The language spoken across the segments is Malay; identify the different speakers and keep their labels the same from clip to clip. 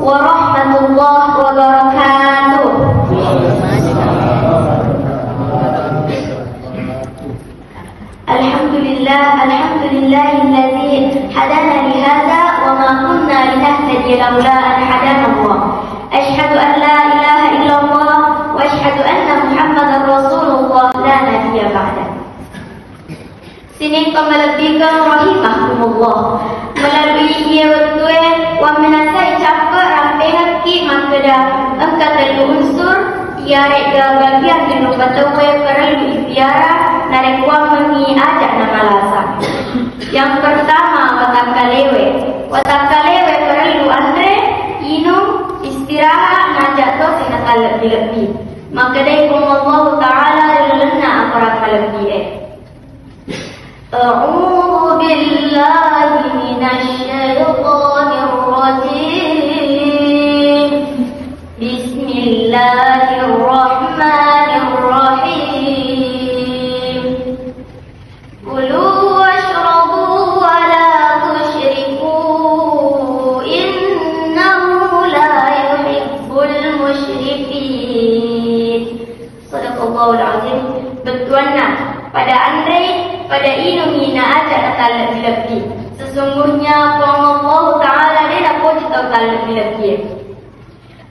Speaker 1: warahmatullahi wabarakatuh. Alhamdulillahilladzi hadana li hadza wa ma kunna linahtadiya laula an hadana Allah. Asyhadu an la ilaha illallah wa asyhadu anna Muhammadar Rasulullah la nabiyya ba'da. Sini pemelebihkan rahimahumullah melalui ia betul wa menasai capa rampai haki maka dah engkau perlu unsur ia reka bagian di lupa tahu perlu istiara narik wang mengi ajak nama lasak. Yang pertama watakalewe perlu andre inum istirahat najak tu sinakal lebih maka dari Allah Taala lelena aparat lebih. أعوذ بالله من الشيطان الرجيم بسم الله الرحمن الرحيم كلوا واشربوا ولا تشركوا إنه لا يحب المشركين صدق الله العظيم. Betulnya pada Andre pada ini nak ajak tak lebih. Sesungguhnya Allah Taala dia nak puji tak lebih.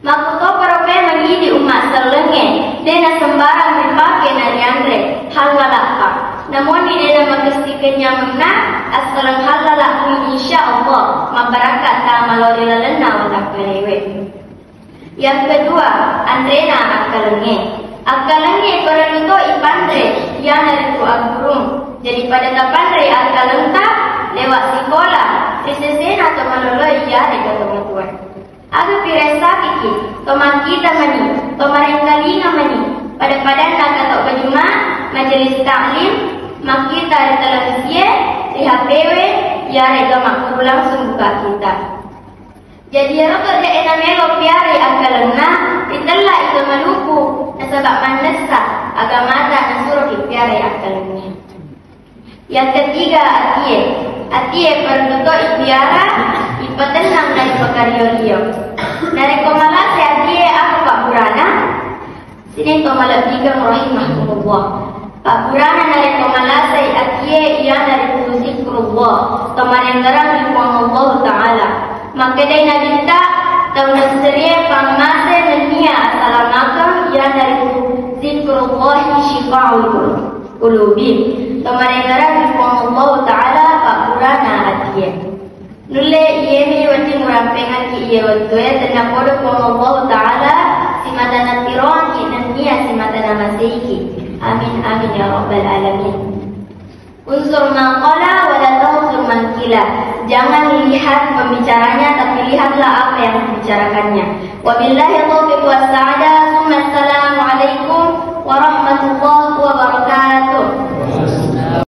Speaker 1: Maka kau para memang di umat selenge dia nak sembarang dipakai nari Andre halal apa. Namun dia nak mengestikannya mana asalan halal aku insya-Allah membarakat sama lori lelena tak kelewet. Yang kedua Andre nak akalenge. Akalenge perlu tu ipandre yang dari tu agurung. Jadi pada tapandre akal lengkap lewat sekolah sesesen atau maloloi ya dekat teman-teman. Aga piresa kiki, teman kita mani, teman kalinga mani. Pada nak atau berjuma majelis taklim, mak kita ada televisi, lihat PW, ya rega mak langsung buka kita. Jadi rokok dia enamelo piari akal lengkap, itulah itu maluku. Sebab manasa agama tak nasuruh piari akal lengkap. Yang ketiga atie perlu to ipiara ipatenang dari pekario-rio. Dari komalase atie apa Pak Burana? Sini komalat tiga rahimahullah. Pak Burana dari komalase atie ia dari zikrullah. Teman yang garang di Allah Taala. Maka dia nabita tahun seria pamase nenia assalamualaikum ia dari zikrullah syifa'ul qulubi. Pemerintah di Allah Taala Pak Burana atie. Nulle iye mi wati murampengan ki iye waktu tena podo Allah Taala si madana tiron ki nania si madana masiki. Amin amin ya rabbal alamin. Unsur maqala wala tawsur mankila. Jangan lihat pembicaranya tapi lihatlah apa yang dibicarakannya. Wabillahi taufiq was